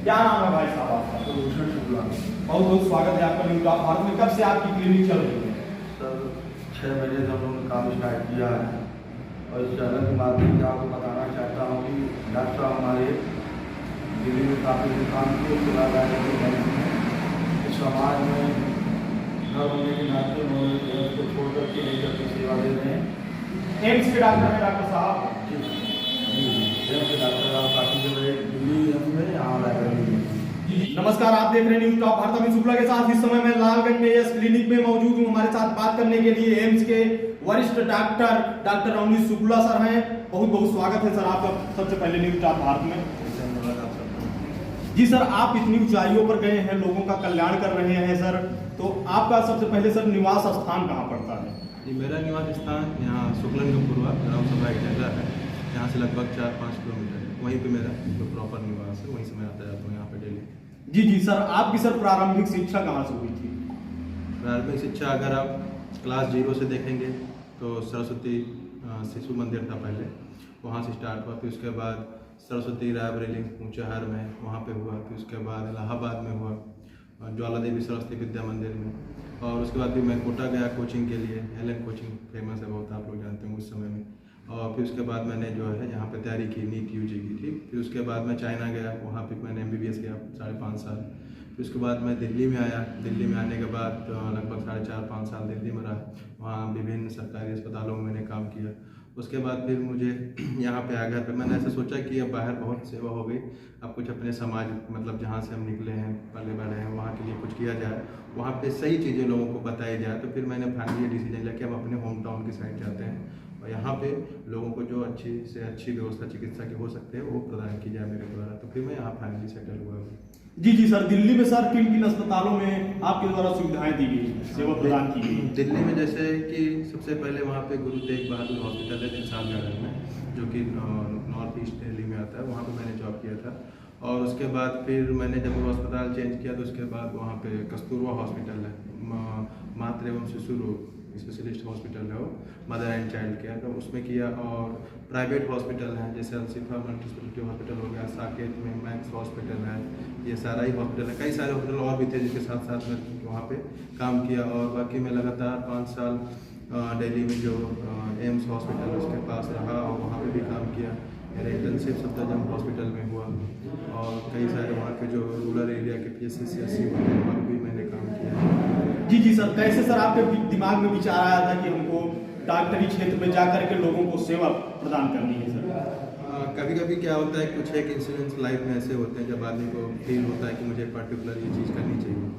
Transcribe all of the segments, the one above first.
क्या नाम है भाई साहब आपका? भूषण शुक्ला। बहुत बहुत स्वागत है आपका न्यूज़ ऑफ भारत में। कब से आपकी क्लिनिक चल रही है? सर 6 महीने से हम लोगों ने काम स्टार्ट किया है और इस चैनल के माध्यम से आपको बताना चाहता हूँ कि डॉक्टर साहब हमारे दिल्ली में काफ़ी दिन काम किए, उसके बाद आए इस समाज में घर होने के नाते उन्होंने उसको छोड़ करके लेकर के सेवा दे रहे हैं। एम्स के डॉक्टर हैं डॉक्टर साहब? जी एम्स के डॉक्टर साहब काफ़ी दिन रहे दिल्ली एम्स में, यहाँ लाइब्रेरी में। नमस्कार, आप देख रहे हैं न्यूज़ ऑफ भारत। अमित शुक्ला के साथ इस समय मैं लालगंज में एस क्लिनिक में मौजूद हूँ। हमारे साथ बात करने के लिए एम्स के वरिष्ठ डॉक्टर रवनीश शुक्ला सर हैं। बहुत बहुत स्वागत है सर आपका सबसे पहले न्यूज़ ऑफ भारत में। जी सर, आप इतनी ऊंचाइयों पर गए हैं, लोगों का कल्याण कर रहे हैं सर, तो आपका सबसे पहले सर निवास स्थान कहाँ पड़ता है? जी, मेरा निवास स्थान यहाँ शुक्लनपुरवा ग्राम सभा केंद्र है। यहाँ से लगभग 4-5 किलोमीटर है। वहीं पे मेरा जो प्रॉपर निवास है, वहीं से मैं आता जाता हूँ यहाँ पे डेली। जी सर, आपकी सर प्रारंभिक शिक्षा कहाँ से हुई थी? प्रारंभिक शिक्षा अगर आप क्लास 0 से देखेंगे तो सरस्वती शिशु मंदिर था पहले, वहाँ से स्टार्ट हुआ। फिर उसके बाद सरस्वती रायबरेली ऊंचाहार में वहाँ पे हुआ। फिर उसके बाद इलाहाबाद में हुआ, ज्वाला देवी सरस्वती विद्या मंदिर में। और उसके बाद फिर मैं कोटा गया कोचिंग के लिए। एलन कोचिंग फेमस है बहुत, आप लोग जानते हैं उस समय में। और फिर उसके बाद मैंने जो है यहाँ पे तैयारी की, नीट यूजी की थी। फिर उसके बाद मैं चाइना गया, वहाँ पे मैंने MBBS किया 5.5 साल। फिर उसके बाद मैं दिल्ली में आया। दिल्ली में आने के बाद लगभग 4.5-5 साल दिल्ली में रहा। वहाँ विभिन्न सरकारी अस्पतालों में मैंने काम किया। उसके बाद फिर मुझे यहाँ पे आ घर पे मैंने ऐसा सोचा कि अब बाहर बहुत सेवा हो गई, अब कुछ अपने समाज मतलब जहाँ से हम निकले हैं, पले बढ़े हैं, वहाँ के लिए कुछ किया जाए, वहाँ पे सही चीज़ें लोगों को बताई जाए। तो फिर मैंने फाइनली डिसीजन लिया कि हम अपने होम टाउन की साइड जाते हैं और यहाँ पे लोगों को जो अच्छी से अच्छी व्यवस्था चिकित्सा की हो सकते हैं वो प्रदान की जाए मेरे द्वारा। तो फिर मैं यहाँ फाइनली सेटल हुआ। जी सर, दिल्ली में सर किन किन अस्पतालों में आपके द्वारा सुविधाएं दी गई, सेवा प्रदान की गई? दिल्ली में जैसे कि सबसे पहले वहाँ पे गुरु तेग बहादुर हॉस्पिटल है दिलशाद गार्डन में, जो कि नॉर्थ ईस्ट दिल्ली में आता है। वहाँ पे मैंने जॉब किया था। और उसके बाद फिर मैंने जब वो अस्पताल चेंज किया तो उसके बाद वहाँ पे कस्तूरबा हॉस्पिटल है, मातृ एवं शिशु रोग स्पेशलिस्ट हॉस्पिटल है वो, मदर एंड चाइल्ड केयर का, उसमें किया। और प्राइवेट हॉस्पिटल हैं जैसे अलसिफा मल्टी स्पेशलिटी हॉस्पिटल हो गया, साकेत में मैक्स हॉस्पिटल है, ये सारा ही हॉस्पिटल है। कई सारे हॉस्पिटल और भी थे जिसके साथ साथ में वहाँ पे काम किया। और बाकी मैं लगातार 5 साल दिल्ली में जो एम्स हॉस्पिटल उसके पास रहा और वहाँ पे भी काम किया। मेरा इंटर्नशिप सफदरजंग हॉस्पिटल में हुआ। और कई सारे वहाँ के जो रूरल एरिया के PSC होते हैं वहाँ भी मैंने काम किया। जी सर, कैसे सर आपके दिमाग में विचार आया था कि हमको डॉक्टरी क्षेत्र में जाकर के लोगों को सेवा प्रदान करनी है सर? कभी कभी क्या होता है, कुछ एक इंसिडेंट्स लाइफ में ऐसे होते हैं जब आदमी को फील होता है कि मुझे पर्टिकुलर ये चीज़ करनी चाहिए।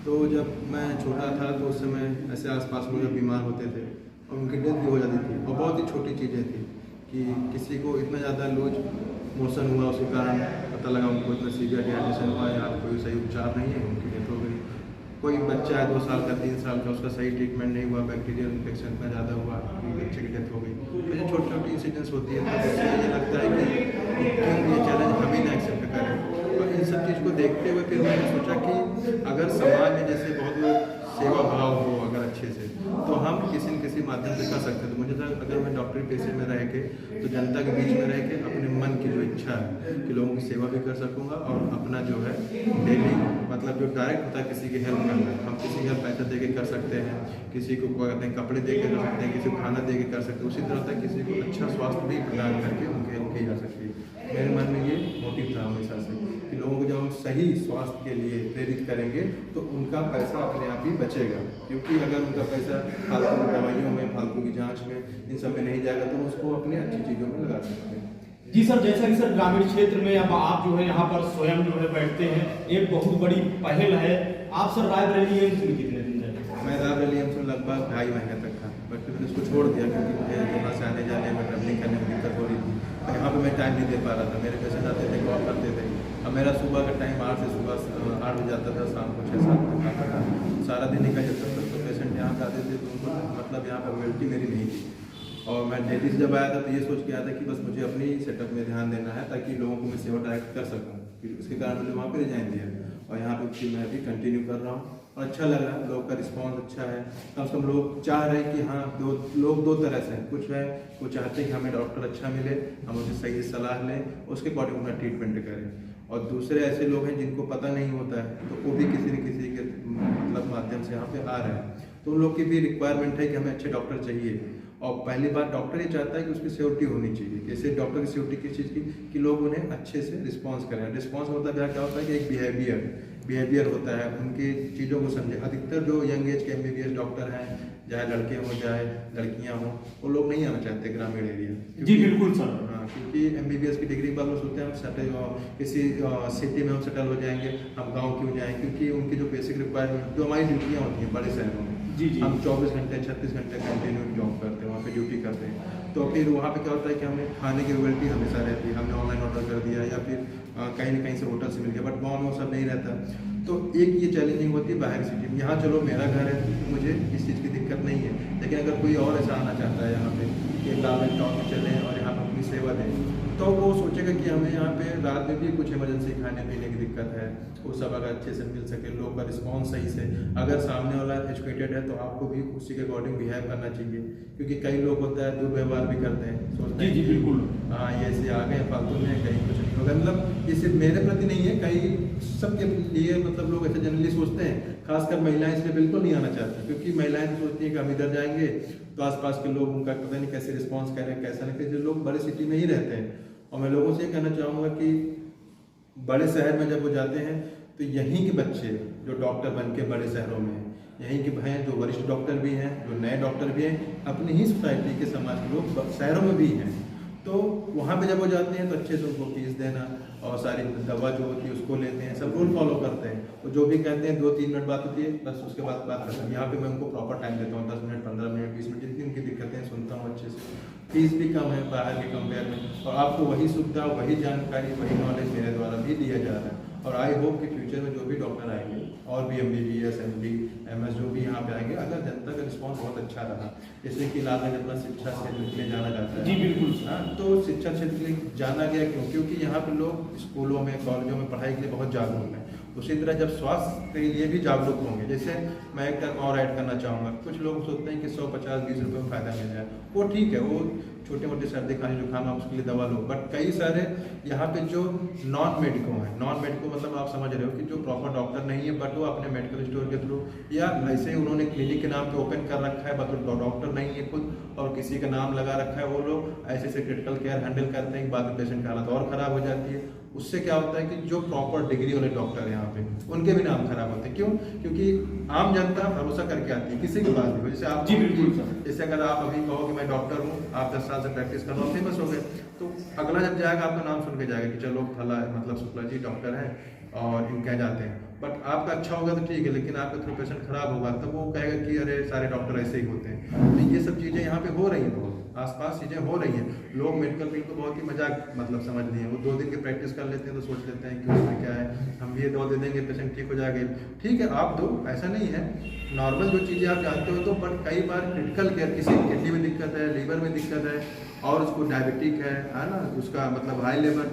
तो जब मैं छोटा था तो उस समय ऐसे आसपास लोग बीमार होते थे और उनकी डेथ भी हो जाती थी। और बहुत ही छोटी चीज़ें थी कि किसी को इतना ज़्यादा लूज मोशन हुआ, उसके कारण पता लगा उनको इतना सीवियर डिहाइड्रेशन हुआ, या कोई सही उपचार नहीं है, उनकी डेथ हो गई। कोई बच्चा है 2 साल का 3 साल का, उसका सही ट्रीटमेंट नहीं हुआ, बैक्टीरियल इन्फेक्शन इतना ज़्यादा हुआ कि बच्चे की डेथ हो गई। तो ये छोटी छोटी इंसिडेंट्स होती है, तो उससे ये लगता है कि क्यों ये चैलेंज हम ही ना एक्सेप्ट करें। और इन सब चीज़ को देखते हुए फिर मैंने सोचा कि अगर समाज में जैसे बहुत लोग सेवा भाव हो अगर अच्छे से, तो हम किसी न किसी माध्यम से कर सकते हैं। तो मुझे था अगर मैं डॉक्टरी पेशे में रह के तो जनता के बीच में रह के अपने मन की जो इच्छा है कि लोगों की सेवा भी कर सकूँगा और अपना जो है डेली मतलब जो डायरेक्ट होता है किसी की हेल्प करना, हम किसी की हेल्प पैसा दे के कर सकते हैं, किसी को कहते हैं कपड़े दे के कर सकते हैं, किसी को खाना दे के कर सकते हैं। उसी तरह होता है किसी को अच्छा स्वास्थ्य भी प्रदान करके उनकी हेल्प की जा सकती है। मेरे मन में ये मोटिव था हमेशा से कि लोगों को जब हम सही स्वास्थ्य के लिए प्रेरित करेंगे तो उनका पैसा अपने आप ही बचेगा। क्योंकि अगर उनका पैसा फालतू की दवाइयों में, फालतू की जांच में, इन सब में नहीं जाएगा तो उसको अपनी अच्छी चीज़ों में लगा सकते हैं। जी सर, जैसा कि सर ग्रामीण क्षेत्र में अब आप जो है यहाँ पर स्वयं जो है बैठते हैं, एक बहुत बड़ी पहल है। आप सर रायबरेली एम्स में कितने दिन रहे? मैं रायबरेली एम्स में लगभग 2.5 महीने तक था, बट फिर मैंने उसको छोड़ दिया क्योंकि मुझे यहाँ से आने जाने में ट्रैवलिंग करने में दिक्कत हो रही थी। यहाँ पे मैं टाइम नहीं दे पा रहा था। मेरे पेशेंट आते थे, कॉल करते थे। अब मेरा सुबह का टाइम 8 से सुबह 8 बजे जाता था, शाम को 6-7 तक आता था, सारा दिन निकल जाता था। तो पेशेंट यहाँ पे आते थे तो उनको मतलब यहाँ पर अवेलेबिलिटी मेरी नहीं थी। और मैं दिल्ली से जब आया था तो ये सोच के आया था कि बस मुझे अपनी सेटअप में ध्यान देना है ताकि लोगों को मैं सेवा डायरेक्ट कर सकूँ। फिर उसके कारण मैंने वहाँ पर रिजाइन दिया और यहाँ पे फिर मैं अभी कंटिन्यू कर रहा हूँ और अच्छा लग रहा है। लोग का रिस्पॉन्स अच्छा है। कम से कम लोग चाह रहे हैं कि हाँ, लोग दो तरह से हैं। कुछ है वो चाहते हैं कि हमें डॉक्टर अच्छा मिले, हम उसे सही सलाह लें, उसके अकॉर्डिंग अपना ट्रीटमेंट करें। और दूसरे ऐसे लोग हैं जिनको पता नहीं होता है, तो वो भी किसी न किसी के मतलब माध्यम से यहाँ पे आ रहे हैं। तो उन लोग की भी रिक्वायरमेंट है कि हमें अच्छे डॉक्टर चाहिए। और पहली बात डॉक्टर ये चाहता है कि उसकी सिक्योरिटी होनी चाहिए। जैसे डॉक्टर की सिक्योरिटी किस चीज़ की, कि लोग उन्हें अच्छे से रिस्पॉन्स करें। रिस्पॉन्स मतलब क्या होता है कि एक बिहेवियर होता है, उनकी चीज़ों को समझे। अधिकतर जो यंग एज के MBBS डॉक्टर हैं, चाहे लड़के हों चाहे लड़कियां हों, वो लोग नहीं आना चाहते ग्रामीण एरिया। जी बिल्कुल सर। हाँ, क्योंकि MBBS की डिग्री के बाद वो सोचते हैं हम सेटल किसी सिटी में हम सेटल हो जाएंगे, हम गांव क्यों जाएंगे, क्योंकि उनकी जो बेसिक रिक्वायरमेंट, जो हमारी ड्यूटियाँ होती हैं बड़े शहरों में, जी जी, हम 24 घंटे 36 घंटे कंटिन्यू जॉब करते हैं, वहाँ पे ड्यूटी करते हैं। तो फिर वहाँ पे क्या होता है कि हमें खाने की अवेलेबिलिटी हमेशा रहती है, हमने ऑनलाइन ऑर्डर कर दिया या फिर कहीं न कहीं से होटल से मिल गया, बट गाँव में वो सब नहीं रहता। तो एक ये चैलेंजिंग होती है बाहर सिटी में। यहाँ चलो मेरा घर है, मुझे इस चीज़ की दिक्कत नहीं है, लेकिन अगर कोई और ऐसा आना चाहता है यहाँ पे कि गाँव टाउन में चलें और यहाँ पर अपनी सेवा दें, तो वो सोचेगा कि हमें यहाँ पे रात में भी कुछ इमरजेंसी खाने पीने की दिक्कत है, वो सब अगर अच्छे से मिल सके, लोग का रिस्पॉन्स सही से, अगर सामने वाला एजुकेटेड है तो आपको भी उसी के अकॉर्डिंग बिहेव करना चाहिए। क्योंकि कई लोग होता है दुर्व्यवहार भी करते हैं, सोचते हैं जी बिल्कुल, हाँ ये ऐसे आ गए फालतू में, कहीं कुछ नहीं होगा। मतलब ये सिर्फ मेरे प्रति नहीं है, कई सबके लिए मतलब लोग ऐसे जनरली सोचते हैं। खासकर महिलाएं इसलिए बिल्कुल नहीं आना चाहती, क्योंकि महिलाएं तो सोचती हैं कि हम इधर जाएंगे तो आसपास के लोग उनका पता नहीं कैसे रिस्पॉन्स करें, कैसा नहीं, कैसे लोग बड़े सिटी में ही रहते हैं। और मैं लोगों से ये कहना चाहूँगा कि बड़े शहर में जब वो जाते हैं तो यहीं के बच्चे जो डॉक्टर बन के बड़े शहरों में हैं, यहीं के हैं जो वरिष्ठ डॉक्टर भी हैं, जो नए डॉक्टर भी हैं, अपनी ही सोसाइटी के समाज के लोग शहरों में भी हैं। तो वहाँ पे जब वो जाते हैं तो अच्छे से उनको फीस देना और सारी दवा जो होती है उसको लेते हैं, सब रूल फॉलो करते हैं। वो जो भी कहते हैं 2-3 मिनट बात होती है, बस उसके बाद बात करते हैं। यहाँ पे मैं उनको प्रॉपर टाइम देता हूँ, 10 मिनट 15 मिनट 20 मिनट, जितनी उनकी दिक्कतें सुनता हूँ अच्छे से। फीस भी कम है बाहर के कंपेयर में, और आपको वही सुविधा, वही जानकारी, वही नॉलेज मेरे द्वारा भी दिया जा रहा है। और आई होप कि फ्यूचर में जो भी डॉक्टर आएंगे और भी MBBS MD MS जो भी यहाँ पे आएंगे, अगर जनता का रिस्पॉन्स बहुत अच्छा रहा, जैसे कि लालगंज अपना शिक्षा क्षेत्र के लिए जाना जाता है। जी बिल्कुल। हाँ, तो शिक्षा क्षेत्र के लिए जाना गया क्यों? क्योंकि यहाँ पे लोग स्कूलों में कॉलेजों में पढ़ाई के लिए बहुत जागरूक हैं। उसी तरह जब स्वास्थ्य के लिए भी जागरूक होंगे, जैसे मैं एक टर्म और ऐड करना चाहूँगा, कुछ लोग सोचते हैं कि 150-20 रुपये में फ़ायदा मिल जाए, वो ठीक है, वो छोटे मोटे सर्दी खांसी जुकाम आप उसके लिए दवा लो। बट कई सारे यहाँ पे जो नॉन मेडिको हैं, नॉन मेडिको मतलब आप समझ रहे हो कि जो प्रॉपर डॉक्टर नहीं है, बट वो अपने मेडिकल स्टोर के थ्रू या ऐसे ही उन्होंने क्लिनिक के नाम पे ओपन कर रखा है, बट डॉक्टर नहीं है खुद और किसी का नाम लगा रखा है, वो लोग ऐसे ऐसे क्रिटिकल केयर हैंडल करते हैं, बाद में पेशेंट की हालत और ख़राब हो जाती है। उससे क्या होता है कि जो प्रॉपर डिग्री वाले डॉक्टर हैं यहाँ पे, उनके भी नाम खराब होते हैं। क्यों? क्योंकि आम जनता भरोसा करके आती है किसी के पास भी। जैसे आप, जी बिल्कुल सर, जैसे अगर आप अभी कहो कि मैं डॉक्टर हूँ, आप 10 साल से प्रैक्टिस कर रहे हो, फेमस हो गए, तो अगला जब जाएगा आपका नाम सुन के जाएगा कि चलो फला मतलब शुक्ला जी डॉक्टर हैं और इनके यहाँ जाते हैं। बट आपका अच्छा होगा तो ठीक है, लेकिन आपका थ्रू पेशेंट खराब होगा तब वो कहेगा कि अरे सारे डॉक्टर ऐसे ही होते हैं। तो ये सब चीज़ें यहाँ पे हो रही हैं, बहुत आसपास चीज़ें हो रही हैं। लोग मेडिकल फील्ड को बहुत ही मजाक मतलब समझ लिए हैं। वो 2 दिन की प्रैक्टिस कर लेते हैं तो सोच लेते हैं कि उसमें क्या है, हम ये दवा दे देंगे पेशेंट ठीक हो जाएगा। ठीक है आप दो, ऐसा नहीं है, नॉर्मल जो चीज़ें आप जानते हो तो, बट कई बार क्रिटिकल केयर, किसी किडनी में दिक्कत है, लीवर में दिक्कत है और उसको डायबिटिक है ना, उसका मतलब हाई लेवल,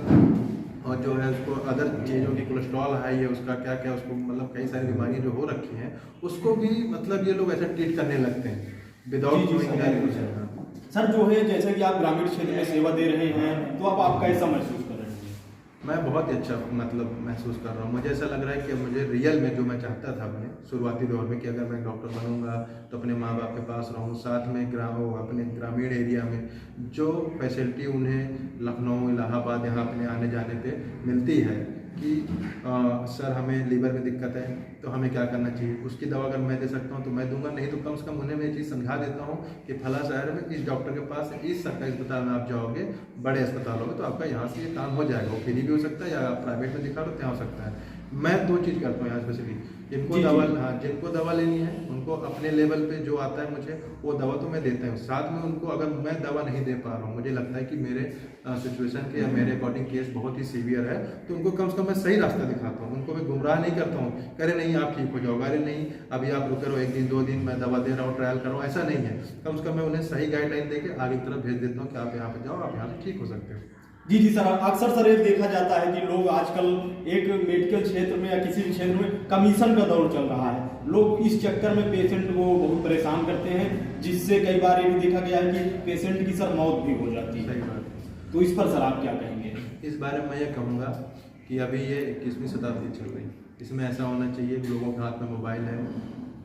और जो है उसको अदर चीज़ों की कोलेस्ट्रॉल हाई है, उसका क्या क्या उसको मतलब कई सारी बीमारियाँ जो हो रखी हैं, उसको भी मतलब ये लोग ऐसा ट्रीट करने लगते हैं विदाउट। सर जो है जैसे कि आप ग्रामीण क्षेत्र में सेवा दे रहे हैं, तो अब आप कैसा महसूस कर रहे हैं? मैं बहुत ही अच्छा मतलब महसूस कर रहा हूँ। मुझे ऐसा लग रहा है कि मुझे रियल में जो मैं चाहता था अपने शुरुआती दौर में कि अगर मैं डॉक्टर बनूंगा तो अपने माँ बाप के पास रहूँ, साथ में अपने ग्रामीण एरिया में जो फैसिलिटी उन्हें लखनऊ इलाहाबाद यहाँ अपने आने जाने पे मिलती है कि सर हमें लीवर में दिक्कत है तो हमें क्या करना चाहिए, उसकी दवा अगर मैं दे सकता हूँ तो मैं दूंगा, नहीं तो कम से कम उन्हें मैं ये चीज़ समझा देता हूँ कि फला शहर में इस डॉक्टर के पास इस सरकारी अस्पताल में आप जाओगे, बड़े अस्पतालों में, तो आपका यहाँ से ये काम हो जाएगा। वो फ्री भी हो सकता है या आप प्राइवेट में दिखा लो तो हो सकता है। मैं 2 चीज़ करता हूँ यहाँ स्पेशली, जिनको दवा लेनी है उनको अपने लेवल पे जो आता है मुझे वो दवा तो मैं देता हूँ। साथ में उनको अगर मैं दवा नहीं दे पा रहा हूँ, मुझे लगता है कि मेरे सिचुएशन के या मेरे अकॉर्डिंग केस बहुत ही सीवियर है, तो उनको कम से कम मैं सही रास्ता दिखाता हूँ, उनको मैं गुमराह नहीं करता हूँ, करे नहीं आप ठीक हो जाओगे, अरे नहीं अभी आप रुके रहो 1 दिन 2 दिन मैं दवा दे रहा हूँ, ट्रायल कर रहा हूँ, ऐसा नहीं है। कम से कम मैं उन्हें सही गाइडलाइन देकर आगे की तरफ भेज देता हूँ कि आप यहाँ पे जाओ, आप यहाँ पे ठीक हो सकते हो। जी सर, अक्सर सर ये देखा जाता है कि लोग आजकल एक मेडिकल क्षेत्र में या किसी भी क्षेत्र में कमीशन का दौर चल रहा है, लोग इस चक्कर में पेशेंट को बहुत परेशान करते हैं, जिससे कई बार ये भी देखा गया है कि पेशेंट की सर मौत भी हो जाती है। सही बात। तो इस पर सर आप क्या कहेंगे? इस बारे में मैं ये कहूँगा कि अभी ये 21वीं शताब्दी चल रही है, इसमें ऐसा होना चाहिए कि लोगों के हाथ में मोबाइल है,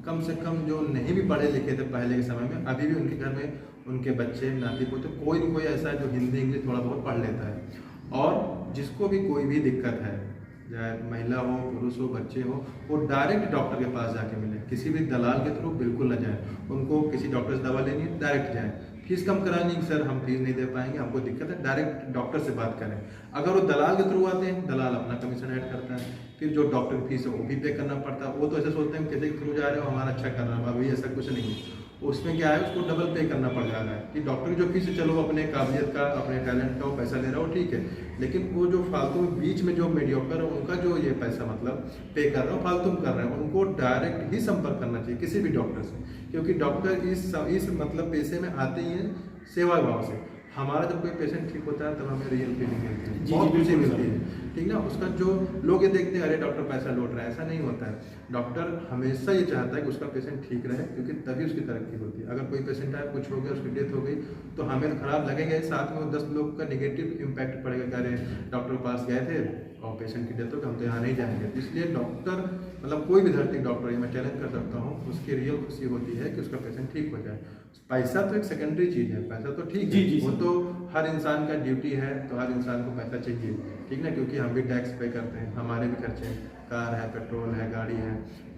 कम से कम जो नहीं भी पढ़े लिखे थे पहले के समय में, अभी भी उनके घर में उनके बच्चे नाती पोते कोई न कोई ऐसा है जो हिंदी इंग्लिश थोड़ा बहुत पढ़ लेता है। और जिसको भी कोई भी दिक्कत है, चाहे महिला हो, पुरुष हो, बच्चे हो, वो डायरेक्ट डॉक्टर के पास जाके मिले, किसी भी दलाल के थ्रू बिल्कुल न जाए। उनको किसी डॉक्टर से दवा लेनी है, डायरेक्ट जाए। फीस कम करानी है, सर हम फीस नहीं दे पाएंगे, हमको दिक्कत है, डायरेक्ट डॉक्टर से बात करें। अगर वो दलाल के थ्रू आते हैं, दलाल अपना कमीशन ऐड करता है, फिर जो डॉक्टर की फीस है वो भी पे करना पड़ता है। वो तो ऐसे सोचते हैं किसी के थ्रू जा रहे हो हमारा अच्छा कर रहा है, अभी ऐसा कुछ नहीं है। उसमें क्या है, उसको डबल पे करना पड़ जा रहा है कि डॉक्टर की जो फीस है, चलो अपने काबिलियत का, अपने टैलेंट का वो पैसा ले रहा हो, ठीक है, लेकिन वो जो फालतू बीच में जो मीडियोकर है उनका जो ये पैसा मतलब पे कर रहे हो, फालतू कर रहे हैं, उनको डायरेक्ट ही संपर्क करना चाहिए किसी भी डॉक्टर से, क्योंकि डॉक्टर इस मतलब पैसे में आते ही हैं सेवा भाव से। हमारा जब कोई पेशेंट ठीक होता है तब हमें रियल फीलिंग मिलती है, बहुत खुशी मिलती है, ठीक ना। उसका जो लोग ये देखते हैं अरे डॉक्टर पैसा लौट रहा है, ऐसा नहीं होता है। डॉक्टर हमेशा ये चाहता है कि उसका पेशेंट ठीक रहे, क्योंकि तभी उसकी तरक्की होती है। अगर कोई पेशेंट आया, कुछ हो गया, उसकी डेथ हो गई, तो हमें तो खराब लगेगा, साथ में 10 लोग का नेगेटिव इम्पैक्ट पड़ेगा कि अरे डॉक्टर के पास गए थे और पेशेंट की डेथ हो गई, हम तो यहाँ नहीं जाएंगे। इसलिए डॉक्टर मतलब कोई भी धरती डॉक्टर, ये मैं चैलेंज कर सकता हूँ, उसकी रियल खुशी होती है कि उसका पेशेंट ठीक हो जाए। पैसा तो एक सेकेंडरी चीज़ है, पैसा तो ठीक है, वो तो हर इंसान का ड्यूटी है, तो हर इंसान को पैसा चाहिए, ठीक ना, क्योंकि हम भी टैक्स पे करते हैं, हमारे भी खर्चे हैं, कार है, पेट्रोल है, गाड़ी है,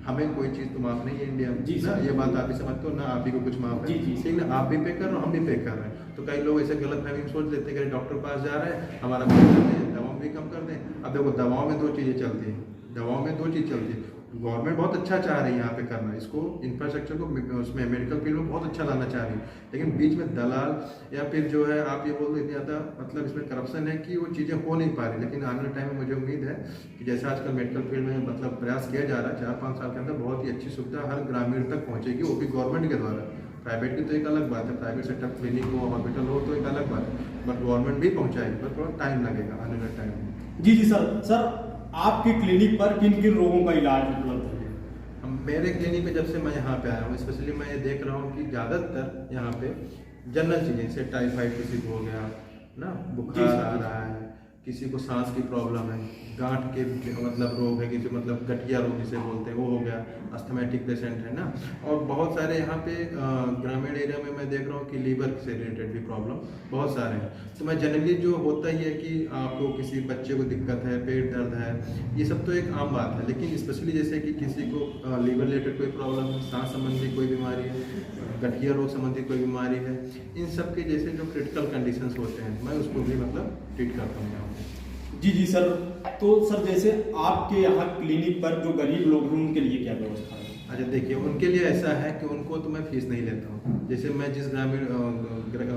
हमें कोई चीज़ तो माफ नहीं है इंडिया में, ना। ये बात आप भी समझते हो ना, आप ही को कुछ माफ है, ठीक ना। आप भी पे कर रहे हो, हम भी पे कर रहे हैं। तो कई लोग ऐसे गलत फहमी में सोच लेते हैं कि डॉक्टर पास जा रहे हैं, हमारा दवाओं भी कम कर दें। अब देखो दवाओं में 2 चीज़ें चलती हैं, दवाओं में 2 चीज़ चलती है। गवर्नमेंट बहुत अच्छा चाह रही है यहाँ पे करना, इसको इंफ्रास्ट्रक्चर को उसमें मेडिकल फील्ड में बहुत अच्छा लाना चाह रही है, लेकिन बीच में दलाल या फिर जो है आप ये बोल दो इतनी ज़्यादा मतलब इसमें करप्शन है कि वो चीज़ें हो नहीं पा रही। लेकिन आने वाले टाइम में मुझे उम्मीद है कि जैसे आजकल मेडिकल फील्ड में मतलब प्रयास किया जा रहा है, 4-5 साल के अंदर बहुत ही अच्छी सुविधा हर ग्रामीण तक पहुँचेगी, वो भी गवर्नमेंट के द्वारा। प्राइवेट की तो एक अलग बात है, प्राइवेट सेक्टर क्लिनिक हो, हॉस्पिटल हो तो एक अलग बात है, बट गवर्नमेंट भी पहुँचाएगी, पर थोड़ा टाइम लगेगा आने वाले टाइम में। जी सर आपकी क्लिनिक पर किन किन रोगों का इलाज उपलब्ध है? मेरे क्लिनिक पे जब से मैं यहाँ पे आया हूँ, स्पेशली मैं ये देख रहा हूँ कि ज़्यादातर यहाँ पे जनरल चीज़ें, जैसे टाइफाइड किसी को हो गया ना, बुखार आ रहा है, किसी को सांस की प्रॉब्लम है, गांठ के मतलब रोग है, किसी मतलब गठिया रोग जिसे बोलते हैं वो हो गया, अस्थमेटिक पेशेंट है ना, और बहुत सारे यहाँ पे ग्रामीण एरिया में मैं देख रहा हूँ कि लीवर से रिलेटेड भी प्रॉब्लम बहुत सारे हैं। तो मैं जनरली जो होता ही है कि आपको किसी बच्चे को दिक्कत है, पेट दर्द है, ये सब तो एक आम बात है, लेकिन स्पेशली जैसे कि किसी को लीवर रिलेटेड कोई प्रॉब्लम है, सांस संबंधी कोई बीमारी है, गठिया रोग संबंधी कोई बीमारी है, इन सब के जैसे जो क्रिटिकल कंडीशंस होते हैं मैं उसको भी मतलब ट्रीट करता हूँ यहाँ पे। जी सर, तो सर जैसे आपके यहाँ क्लिनिक पर जो गरीब लोग हैं उनके लिए क्या व्यवस्था है? अच्छा देखिए, उनके लिए ऐसा है कि उनको तो मैं फीस नहीं लेता हूँ। जैसे मैं जिस ग्रामीण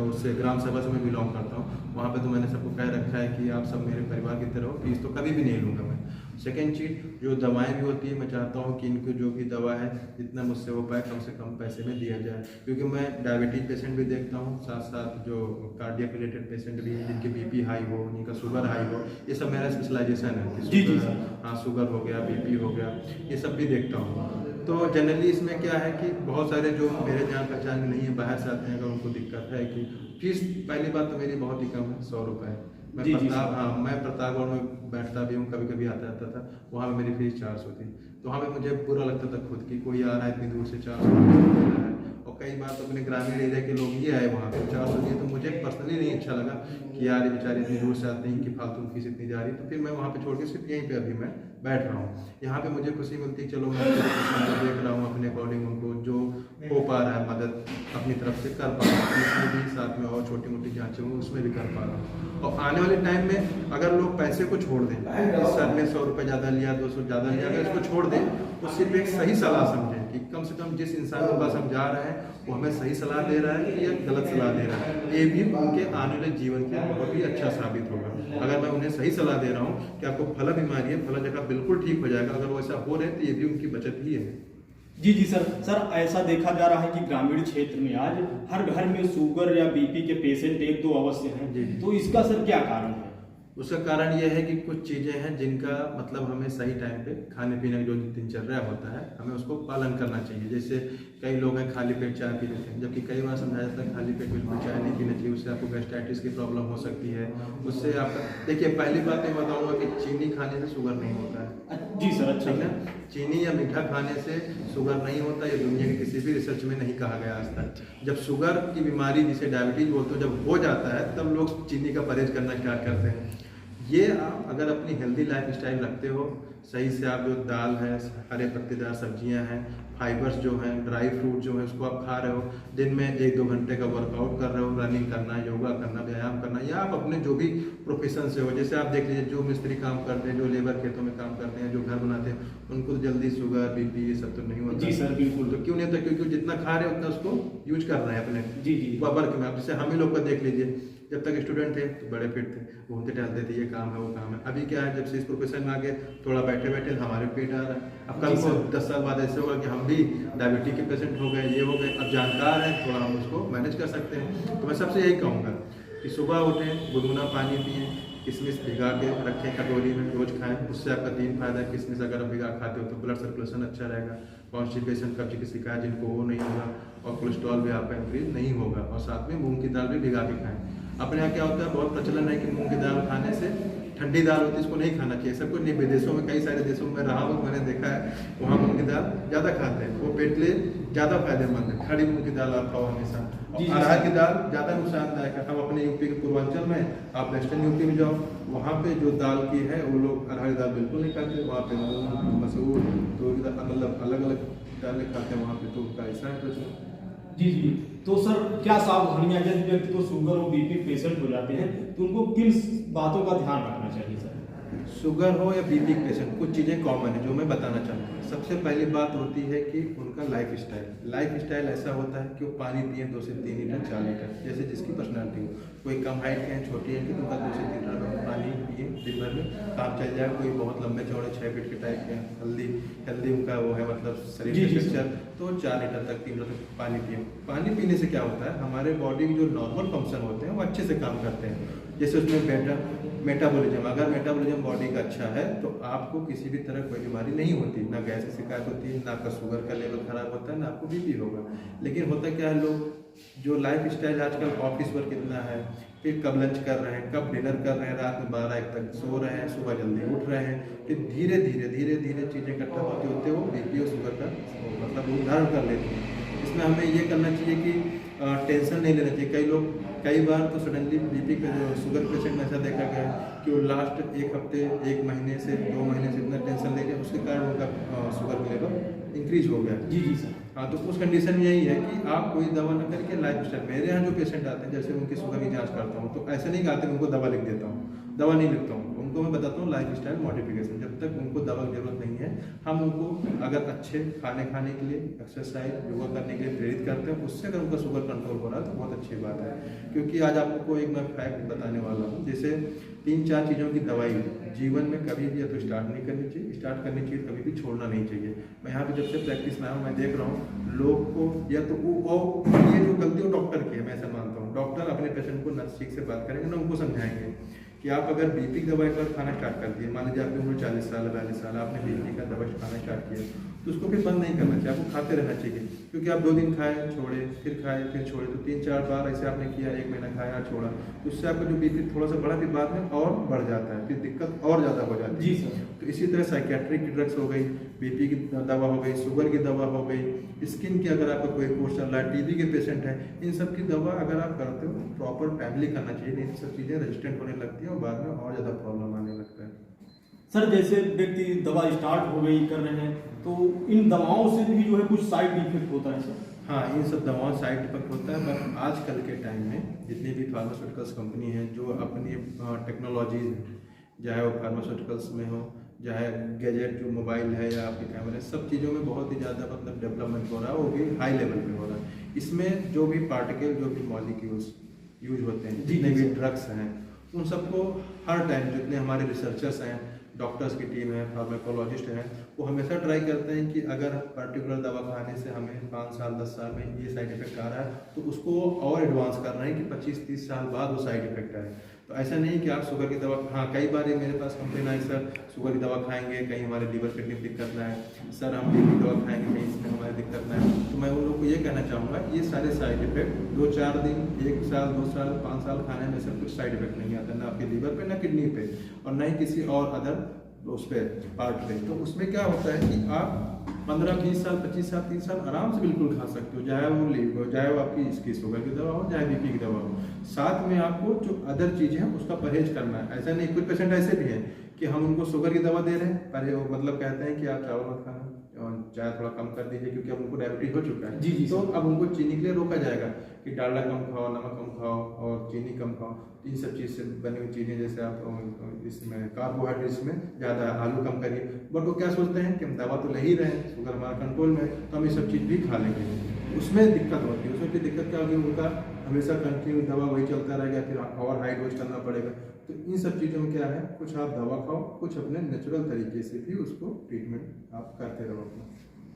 उससे ग्राम सभा से मैं बिलोंग करता हूँ, वहाँ पे तो मैंने सबको कह रखा है कि आप सब मेरे परिवार की तरह हो, फीस तो कभी भी नहीं लूँगा मैं। सेकेंड चीज़, जो दवाएं भी होती है, मैं चाहता हूँ कि इनको जो भी दवा है जितना मुझसे हो पाए कम से कम पैसे में दिया जाए, क्योंकि मैं डायबिटीज पेशेंट भी देखता हूँ, साथ साथ जो कार्डियक रिलेटेड पेशेंट भी हैं जिनके बीपी हाई हो, जिनका शुगर हाई हो, ये सब मेरा स्पेशलाइजेशन है। जी हाँ, शुगर हो गया, बीपी हो गया, ये सब भी देखता हूँ। तो जनरली इसमें क्या है कि बहुत सारे जो मेरे जान पहचान में नहीं है, बाहर से आते हैं, अगर उनको दिक्कत है कि फीस, पहली बात तो मेरी बहुत ही कम है, 100 रुपये। मैं प्रतापगढ़ में बैठता भी हूँ, कभी कभी आता जाता था, वहाँ पे मेरी फीस 400 थी। तो वहाँ पे मुझे बुरा लगता था खुद की, कोई आ रहा है इतनी दूर से 400 रुपये दे रहा है, और कई बार तो अपने ग्रामीण एरिया के लोग ही आए वहाँ पे 400 दिए, तो मुझे पर्सनली नहीं अच्छा लगा कि यार ये बेचारे इतनी दूर से आते हैं कि फालतू फीस इतनी जा रही। तो फिर मैं वहाँ पे छोड़ के सिर्फ यहीं पे अभी मैं बैठ रहा हूँ। यहाँ पे मुझे खुशी मिलती है, चलो मैं देख रहा हूँ अपने अकॉर्डिंग, उनको जो हो पा रहा है मदद अपनी तरफ से कर पा रहा हूँ, इसमें भी साथ में और छोटी मोटी जाँचें हूँ उसमें भी कर पा रहा हूँ। और आने वाले टाइम में अगर लोग पैसे को छोड़ दें, इस सर में 100 रुपये ज़्यादा लिया, 200 ज़्यादा लिया, अगर इसको छोड़ दें तो सिर्फ एक सही सलाह समझें कि कम से कम जिस इंसान के पास हम जा रहे हैं वो हमें सही सलाह दे रहा है या गलत सलाह दे रहा है, ये भी उनके आने वाले जीवन के बहुत ही अच्छा साबित होगा। अगर मैं उन्हें सही सलाह दे रहा हूँ कि आपको फला बीमारी है, फला जगह बिल्कुल ठीक हो जाएगा, अगर वो ऐसा हो रहे हैं तो ये भी उनकी बचत ही है। जी सर, ऐसा देखा जा रहा है कि ग्रामीण क्षेत्र में आज हर घर में शुगर या बीपी के पेशेंट 1-2 अवश्य हैं, तो इसका सर क्या कारण है? उसका कारण यह है कि कुछ चीज़ें हैं जिनका मतलब हमें सही टाइम पे खाने पीने का जो दिनचर्या होता है हमें उसको पालन करना चाहिए। जैसे कई लोग हैं खाली पेट चाय पी लेते हैं, जबकि कई बार समझाया जाता है खाली पेट बिल्कुल चाय नहीं पीना चाहिए, उससे आपको गैस्ट्राइटिस की प्रॉब्लम हो सकती है। उससे आपका देखिए, पहली बात मैं बताऊँगा कि चीनी खाने से शुगर नहीं होता है। जी सर, अच्छा ठीक है, चीनी या मीठा खाने से शुगर नहीं होता, ये दुनिया के किसी भी रिसर्च में नहीं कहा गया आज तक। जब शुगर की बीमारी जिसे डायबिटीज बोलते हो जब हो जाता है तब लोग चीनी का परहेज करना स्टार्ट करते हैं। ये आप अगर अपनी हेल्दी लाइफ स्टाइल रखते हो, सही से आप जो दाल है, हरे पत्तेदार सब्जियां हैं, फाइबर्स जो हैं, ड्राई फ्रूट जो है उसको आप खा रहे हो, दिन में 1-2 घंटे का वर्कआउट कर रहे हो, रनिंग करना, योगा करना, व्यायाम करना, या आप अपने जो भी प्रोफेशन से हो, जैसे आप देख लीजिए जो मिस्त्री काम करते हैं, जो लेबर खेतों में काम करते हैं, जो घर बनाते हैं, उनको तो जल्दी शुगर बीपी ये सब तो नहीं होता। जी सर, बिल्कुल। तो क्यों नहीं होता? क्योंकि जितना खा रहे हैं उतना उसको यूज कर रहे हैं अपने जी जी वर्क में। अब जैसे हम ही लोग को देख लीजिए, जब तक स्टूडेंट थे तो बड़े फिट थे, घूमते टहलते थे, ये काम है वो काम है। अभी क्या है, जब से इस प्रोफेशन में आगे थोड़ा बैठे बैठे हमारे पेट आ रहा है। अब कल को 10 साल बाद ऐसे होगा कि हम भी डायबिटीज के पेशेंट हो गए, ये हो गए। अब जानकार है, थोड़ा हम उसको मैनेज कर सकते हैं। तो मैं सबसे यही कहूँगा कि सुबह उठें, गुनगुना पानी पिएं, किशमिश भिगा के रखें कटोरी में, रोज खाएं। उससे आपका 3 फायदा है। किशमिश अगर आप भिगा खाते हो तो ब्लड सर्कुलेशन अच्छा रहेगा, कॉन्स्टिपेशन कब्ज की शिकायत जिनको वो नहीं होगा, और कोलेस्ट्रॉल भी आपका इंक्रीज नहीं होगा। और साथ में मूंग की दाल भी भिगा के खाएं। अपने यहाँ क्या होता है, बहुत प्रचलन है कि मूंग की दाल खाने से ठंडी दाल होती है, इसको नहीं खाना चाहिए। सब कुछ नहीं, विदेशों में, कई सारे देशों में रहा हूँ, मैंने देखा है वहाँ मूंग की दाल ज़्यादा खाते हैं, वो पेट के लिए ज़्यादा फायदेमंद है। खड़ी मूंग की दाल आप खाओ हमेशा। अरहर की दाल ज़्यादा नुकसानदायक है। हम अपने यूपी के पूर्वांचल में, आप वेस्टर्न यूपी में जाओ, वहाँ पे जो दाल की है वो लोग अरहर की दाल बिल्कुल नहीं खाते। वहाँ पे मूंग, मसूर, तो मतलब अलग अलग दालें खाते हैं वहाँ पे, तो उनका ऐसा है। जी जी। तो सर क्या सावधानियां, यदि व्यक्ति को शुगर और बीपी पेशेंट हो जाते हैं तो उनको किन बातों का ध्यान रखना चाहिए सर? शुगर हो या बीपी पेशेंट, कुछ चीज़ें कॉमन है जो मैं बताना चाहूँगा। सबसे पहली बात होती है कि उनका लाइफ स्टाइल ऐसा होता है कि वो पानी पिए 2 से 3 लीटर 4 लीटर, जैसे जिसकी पर्सनैलिटी हो। कोई कम हाइट के हैं, छोटी है कि उनका 2 से 3 लीटर पानी पिए दिन भर में, काम चल जाए। कोई बहुत लंबे चौड़े 6 फीट के टाइप के हैं, हेल्दी उनका वो है, मतलब शरीर का स्ट्रक्चर, तो 4 लीटर तक 3 लीटर तक पानी पिए। पानी पीने से क्या होता है, हमारे बॉडी के जो नॉर्मल फंक्शन होते हैं वो अच्छे से काम करते हैं। जैसे उसमें मेटाबॉलिज्म, अगर मेटाबॉलिज्म बॉडी का अच्छा है तो आपको किसी भी तरह कोई बीमारी नहीं होती, ना गैस की शिकायत होती है, ना आपका शुगर का लेवल खराब होता है, ना आपको बीपी होगा। लेकिन होता क्या है, लोग जो लाइफ स्टाइल आजकल, ऑफिस वर्क कितना है, फिर कब लंच कर रहे हैं, कब डिनर कर रहे हैं, रात में 12-1 तक सो रहे हैं, सुबह जल्दी उठ रहे हैं, फिर धीरे धीरे चीज़ें इकट्ठा होते होते वो बीपी और शुगर का मतलब रूप धारण कर लेते हैं। इसमें हमें ये करना चाहिए कि टेंशन नहीं लेना चाहिए। कई बार तो सडनली बीपी का जो शुगर पेशेंट में ऐसा देखा गया है कि वो लास्ट 1 हफ्ते, 1 महीने से 2 महीने से इतना टेंशन ले गया, उसके कारण उनका शुगर का लेवल इंक्रीज हो गया। जी जी सर। हाँ, तो उस कंडीशन में यही है कि आप कोई दवा ना करके लाइफ स्टाइल, मेरे यहाँ जो पेशेंट आते हैं, जैसे उनकी शुगर की जांच करता हूँ तो ऐसे नहीं कहते उनको दवा लिख देता हूँ, दवा नहीं लिखता हूँ, उनको मैं बताता हूँ लाइफ स्टाइल मॉडिफिकेशन। जब तक उनको दवा की जरूरत नहीं है, हम उनको अगर अच्छे खाने के लिए, एक्सरसाइज, योगा करने के लिए प्रेरित करते हैं, उससे अगर उनका शुगर कंट्रोल हो रहा है तो बहुत अच्छी बात है। क्योंकि आज आपको एक मैं फैक्ट बताने वाला हूँ, जैसे 3-4 चीज़ों की दवाई जीवन में कभी भी या तो स्टार्ट नहीं करनी चाहिए, स्टार्ट करनी चाहिए, कभी भी छोड़ना नहीं चाहिए। मैं यहाँ पे जब से प्रैक्टिस में आया हूँ, मैं देख रहा हूँ लोग को, या तो ये जो गलती वो डॉक्टर की है, मैं ऐसा मानता हूँ। डॉक्टर अपने पेशेंट को नर्स ठीक से बात करेंगे ना, उनको समझाएंगे कि आप अगर बीपी की दवाई पर खाना स्टार्ट कर दिए, मान लीजिए आपकी उम्र 40 साल 42 साल, आपने बीपी का दवाई खाना स्टार्ट किया, तो उसको फिर बंद नहीं करना चाहिए, आपको खाते रहना चाहिए। क्योंकि आप 2 दिन खाए छोड़े, फिर खाए फिर छोड़े, तो 3-4 बार ऐसे आपने किया, 1 महीना खाया छोड़ा, तो उससे आपका जो बीपी थोड़ा सा बढ़ा, फिर बाद में और बढ़ जाता है, फिर दिक्कत और ज़्यादा हो जाती है। जी सर। तो इसी तरह साइकेट्रिक की ड्रग्स हो गई, बीपी की दवा हो गई, शुगर की दवा हो गई, स्किन की अगर आपका कोई कोर्स चल रहा है, टीबी के पेशेंट है, इन सब की दवा अगर आप करते हो प्रॉपर टाइमली करना चाहिए, नहीं सब चीज़ें रेजिस्टेंट होने लगती है और बाद में और ज़्यादा प्रॉब्लम आने लगता है। सर जैसे व्यक्ति दवा स्टार्ट हो गई कर रहे हैं, तो इन दवाओं से भी जो है कुछ साइड इफेक्ट होता है सर? हाँ, इन सब दवाओं साइड इफेक्ट होता है, बट आजकल के टाइम में जितनी भी फार्मास्यूटिकल्स कंपनी हैं जो अपनी टेक्नोलॉजीज, चाहे वो फार्मास्यूटिकल्स में हो, चाहे गैजेट जो मोबाइल है या आपके कैमरे, सब चीज़ों में बहुत ही ज़्यादा मतलब डेवलपमेंट हो रहा है, वो भी हाई लेवल पे हो रहा है। इसमें जो भी पार्टिकल, जो भी मॉलिक्यूल्स यूज होते हैं, जितने भी ड्रग्स हैं, उन सबको हर टाइम जितने हमारे रिसर्चर्स हैं, डॉक्टर्स की टीम है, फार्माकोलॉजिस्ट हैं, वो हमेशा ट्राई करते हैं कि अगर पर्टिकुलर दवा खाने से हमें 5 साल 10 साल में ये साइड इफेक्ट आ रहा है, तो उसको और एडवांस करना है कि 25-30 साल बाद वो साइड इफेक्ट आए। तो ऐसा नहीं कि आप शुगर की दवा, हाँ कई बार ये मेरे पास कंप्लेन आई, सर शुगर की दवा खाएंगे कहीं हमारे लीवर किडनी में दिक्कत ना है, सर हम बीपी की दवा खाएंगे कहीं इसमें हमारी दिक्कत ना है। तो मैं उन लोगों को ये कहना चाहूँगा, ये सारे साइड इफेक्ट 2-4 दिन, 1 साल, 2 साल, 5 साल खाने में सब कुछ साइड इफेक्ट नहीं आता, ना आपके लीवर पे, ना किडनी पे, और ना ही किसी और अदर उस पर पार्ट पे। तो उसमें क्या होता है कि आप 15-20 साल, 25 साल, 30 साल आराम से बिल्कुल खा सकते हो, चाहे वो लीवर, चाहे वो आपकी इसकी शुगर की दवा हो, चाहे बीपी की दवा हो। साथ में आपको जो अदर चीज़ें हैं उसका परहेज करना है। ऐसा नहीं, कुछ पेशेंट ऐसे भी हैं कि हम उनको शुगर की दवा दे रहे हैं, पर वो मतलब कहते हैं कि आप चावल मत खाना और चाय थोड़ा कम कर दीजिए, क्योंकि अब उनको डायबिटीज हो चुका है। जी तो अब उनको चीनी के लिए रोका जाएगा कि डालडा कम खाओ, नमक कम खाओ और चीनी कम खाओ। इन सब चीज़ से बनी हुई चीज़ें, जैसे आप इसमें कार्बोहाइड्रेट्स में ज़्यादा आलू कम करिए। बट वो क्या सोचते हैं कि हम दवा तो ले ही रहे हैं, शुगर हमारा कंट्रोल में, तो हम ये सब चीज़ भी खा लेंगे। उसमें दिक्कत होती है। उसमें भी दिक्कत क्या होगी, उनका हमेशा कंटिन्यू दवा वही चलता रहेगा, फिर और हाई डोज करना पड़ेगा। तो इन सब चीज़ों में क्या है, कुछ आप दवा खाओ, कुछ अपने नेचुरल तरीके से भी उसको ट्रीटमेंट आप करते रहो अपना।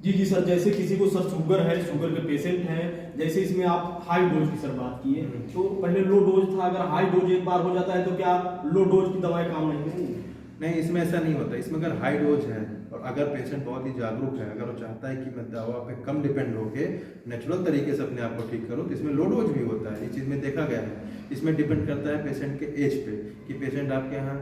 जी सर, जैसे किसी को सर शुगर है, शुगर के पेशेंट हैं, जैसे इसमें आप हाई डोज की सर बात की है, तो पहले लो डोज था, अगर हाई डोज एक बार हो जाता है तो क्या लो डोज की दवाएं काम नहीं करेंगी? नहीं, इसमें ऐसा नहीं होता। इसमें अगर हाई डोज है और अगर पेशेंट बहुत ही जागरूक है, अगर वो चाहता है कि मैं दवा पे कम डिपेंड होके नेचुरल तरीके से अपने आप को ठीक करूँ, तो इसमें लो डोज भी होता है। इस चीज़ में देखा गया है। इसमें डिपेंड करता है पेशेंट के एज पे, कि पेशेंट आपके यहाँ,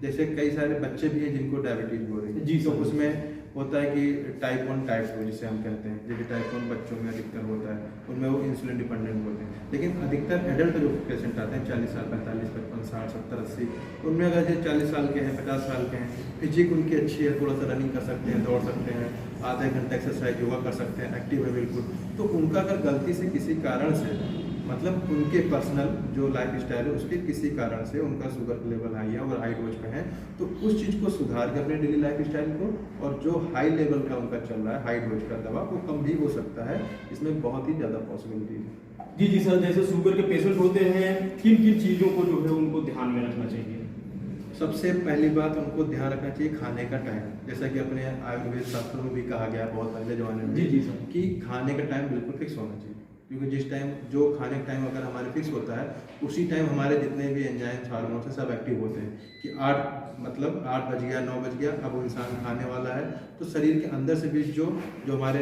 जैसे कई सारे बच्चे भी हैं जिनको डायबिटीज हो रही है जी, तो सर। उसमें होता है कि टाइप 1 टाइप 2 जिसे हम कहते हैं, जैसे टाइप 1 बच्चों में अधिकतर होता है, उनमें वो इंसुलिन डिपेंडेंट होते हैं। लेकिन अधिकतर एडल्ट जो पेशेंट आते हैं 40 साल, 45, 55, 60, 70, 80, उनमें अगर जैसे 40 साल के हैं, 50 साल के हैं, फिजिक उनकी अच्छी है, थोड़ा सा रनिंग कर सकते हैं, दौड़ सकते हैं, आधा घंटा एक्सरसाइज योगा कर सकते हैं, एक्टिव है बिल्कुल, तो उनका अगर गलती से किसी कारण से, मतलब उनके पर्सनल जो लाइफ स्टाइल है उसके किसी कारण से उनका शुगर लेवल हाई है और हाई डोज पे है, तो उस चीज़ को सुधार के अपने डेली लाइफ स्टाइल को, और जो हाई लेवल का उनका चल रहा है हाई डोज का दवा, वो कम भी हो सकता है। इसमें बहुत ही ज़्यादा पॉसिबिलिटी है। जी सर, जैसे शुगर के पेशेंट होते हैं, किन किन चीज़ों को जो है उनको ध्यान में रखना चाहिए? सबसे पहली बात उनको ध्यान रखना चाहिए खाने का टाइम। जैसा कि अपने आयुर्वेद शास्त्रों में भी कहा गया है बहुत पहले ज़माने में, जी सर, कि खाने का टाइम बिल्कुल फिक्स होना चाहिए। क्योंकि जिस टाइम जो खाने का टाइम अगर हमारे फिक्स होता है, उसी टाइम हमारे जितने भी एंजाइम्स, हार्मोन्स हैं, सब एक्टिव होते हैं। कि 8 बज गया, 9 बज गया, अब वो इंसान खाने वाला है, तो शरीर के अंदर से भी जो हमारे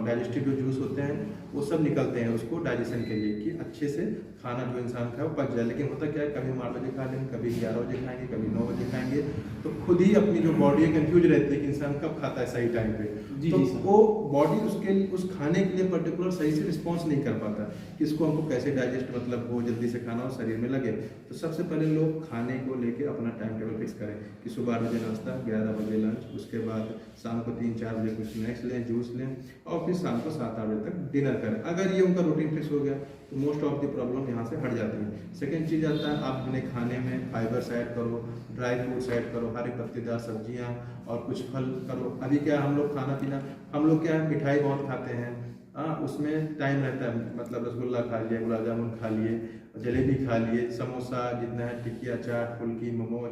डाइजेस्टिव जो जूस होते हैं वो सब निकलते हैं उसको डाइजेशन के लिए, कि अच्छे से खाना जो इंसान खाए वो पच जाए। लेकिन होता क्या है, कभी हम 8 बजे खा लेंगे, कभी 11 बजे खाएंगे, कभी 9 बजे खाएंगे, तो खुद ही अपनी जो बॉडी है कंफ्यूज रहती है कि इंसान कब खाता है सही टाइम पे। तो वो बॉडी उसके लिए, उस खाने के लिए पर्टिकुलर सही से रिस्पॉन्स नहीं कर पाता कि इसको हमको कैसे डाइजेस्ट, मतलब वो जल्दी से खाना हो, शरीर में लगे। तो सबसे पहले लोग खाने को लेके अपना टाइम टेबल फिक्स करें कि सुबह 8 बजे नाश्ता, 11 बजे लंच, उसके बाद शाम को 3-4 बजे कुछ स्नैक्स लें, जूस लें, और फिर शाम को 7-8 बजे तक डिनर करें। अगर ये उनका रूटीन फिक्स हो गया तो मोस्ट ऑफ द प्रॉब्लम यहाँ से हट जाती है। सेकेंड चीज़ आता है, आप अपने खाने में फाइबर्स ऐड करो, ड्राई फ्रूट्स ऐड करो, हरी पत्तेदार सब्जियाँ और कुछ फल करो। अभी क्या हम लोग खाना पीना, हम लोग क्या है मिठाई बहुत खाते हैं, उसमें टाइम रहता है, मतलब रसगुल्ला खा लिया, गुलाब जामुन खा लिए, जलेबी खा लिए, समोसा जितना है, टिकिया, चाट, फुल्की, मोमोज,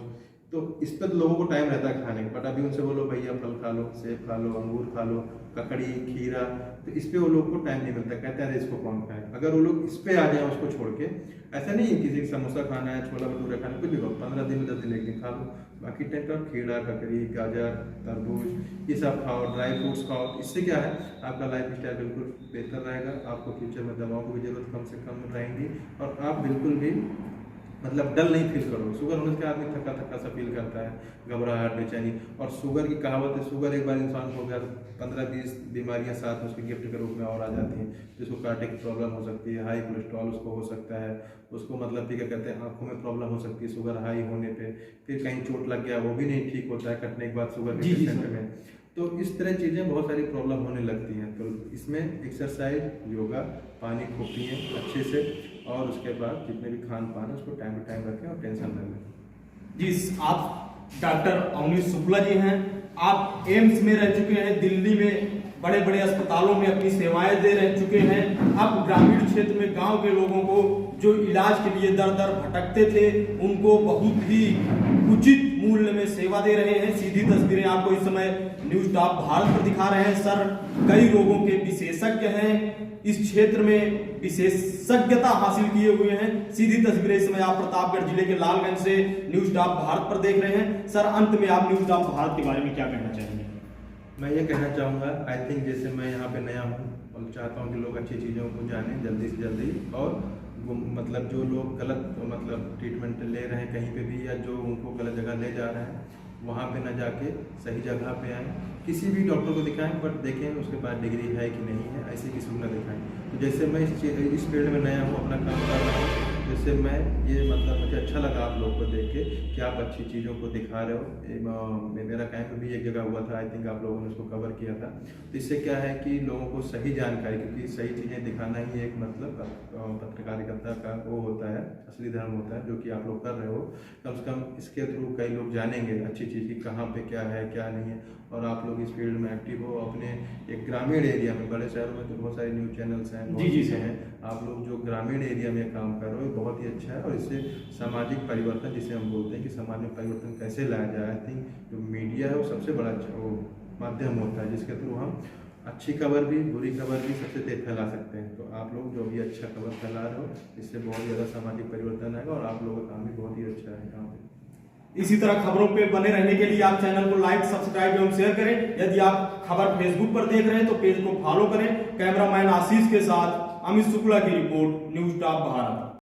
तो इस पर लोगों को टाइम रहता है खाने का। बट अभी उनसे बोलो भैया फल खा लो, सेब खा लो, अंगूर खा लो, ककड़ी, खीरा, तो इस पे वो लोग को टाइम नहीं मिलता, कहते हैं इसको कौन खाए। अगर वो लोग इस पे आ जाए उसको छोड़ के, ऐसा नहीं है किसी को समोसा खाना है, छोला भटूरा खाना है, कुछ भी करो, 15 दिन में 10 दिन एक दिन खा लो, बाकी टाइम का खीरा, ककड़ी, गाजर, तरबूज, ये सब खाओ, ड्राई फ्रूट्स खाओ। इससे क्या है, आपका लाइफ स्टाइल बिल्कुल बेहतर रहेगा, आपको फ्यूचर में दवाओं की जरूरत कम से कम रहेंगी, और आप बिल्कुल भी मतलब डल नहीं फील करो। शुगर होने से आदमी थका थका सा फील करता है, घबराहट, बेचैनी। और शुगर की कहावत है, शुगर एक बार इंसान हो गया तो 15-20 बीमारियां साथ में उसके गिफ्ट के रूप में और आ जाती हैं। जिसको कार्डियक प्रॉब्लम हो सकती है, हाई कोलेस्ट्रॉल उसको हो सकता है, उसको मतलब कि क्या कहते हैं आंखों में प्रॉब्लम हो सकती है शुगर हाई होने पे, फिर कहीं चोट लग गया वो भी नहीं ठीक होता है कटने के बाद शुगर के पेशेंट में। तो इस तरह चीज़ें बहुत सारी प्रॉब्लम होने लगती हैं। तो इसमें एक्सरसाइज, योगा, पानी खूब पिए अच्छे से, और उसके बाद जितने भी खान पान है उसको टाइम टू टाइम रखें और टेंशन न लें। जी, आप डॉक्टर अवनीश शुक्ला जी हैं, आप एम्स में रह चुके हैं, दिल्ली में बड़े बड़े अस्पतालों में अपनी सेवाएं दे रह चुके हैं। अब ग्रामीण क्षेत्र में गांव के लोगों को जो इलाज के लिए दर दर भटकते थे उनको बहुत ही उचित मूल्य में सेवा दे रहे हैं। सीधी तस्वीरें आपको इस समय न्यूज टॉप भारत पर दिखा रहे हैं। सर कई रोगों के विशेषज्ञ हैं, इस क्षेत्र में विशेषज्ञता हासिल किए हुए हैं। सीधी तस्वीरें इस समय आप प्रतापगढ़ जिले के लालगंज से न्यूज टॉप भारत पर देख रहे हैं। सर अंत में आप न्यूज टॉप भारत के बारे में क्या कहना चाहेंगे? मैं ये कहना चाहूँगा, आई थिंक जैसे मैं यहाँ पे नया हूँ और चाहता हूँ कि लोग अच्छी चीज़ों को जानें जल्दी से जल्दी, और मतलब जो लोग गलत मतलब ट्रीटमेंट ले रहे हैं कहीं पे भी, या जो उनको गलत जगह ले जा रहे हैं वहाँ पे ना जाके सही जगह पे आएँ। किसी भी डॉक्टर को दिखाएं, बट देखें उसके पास डिग्री है कि नहीं है, ऐसे किसी को ना दिखाएं। तो जैसे मैं इस फील्ड में नया हूँ, अपना काम कर रहा हूँ, जैसे मैं ये मतलब मुझे अच्छा लगा आप लोग को देख के कि आप अच्छी चीज़ों को दिखा रहे हो। मेरा कैंप भी एक जगह हुआ था, आई थिंक आप लोगों ने उसको कवर किया था। तो इससे क्या है कि लोगों को सही जानकारी, क्योंकि सही चीज़ें दिखाना ही एक मतलब पत्रकारिता का वो होता है, असली धर्म होता है, जो कि आप लोग कर रहे हो। कम से कम इसके थ्रू कई लोग जानेंगे अच्छी चीज़ की कहाँ पे क्या है क्या नहीं है। और आप लोग इस फील्ड में एक्टिव हो, अपने एक ग्रामीण एरिया में, बड़े शहरों में तो बहुत सारे न्यूज़ चैनल्स हैं, बहुत चीज़ें हैं, आप लोग जो ग्रामीण एरिया में काम कर रहे हो बहुत ही अच्छा है। और इससे सामाजिक परिवर्तन, जिसे हम बोलते हैं कि समाज में परिवर्तन कैसे लाया जाए, आई थिंक जो मीडिया है वो सबसे बड़ा वो माध्यम होता है जिसके थ्रू हम अच्छी खबर भी बुरी खबर भी सबसे तेज फैला सकते हैं। तो आप लोग जो भी अच्छा खबर फैला रहे हो, इससे बहुत ज़्यादा सामाजिक परिवर्तन आएगा और आप लोगों का काम भी बहुत ही अच्छा है यहाँ पे। इसी तरह खबरों पे बने रहने के लिए आप चैनल को लाइक, सब्सक्राइब एवं शेयर करें। यदि आप खबर फेसबुक पर देख रहे हैं तो पेज को फॉलो करें। कैमरामैन आशीष के साथ अमित शुक्ला की रिपोर्ट, न्यूज टॉप भारत।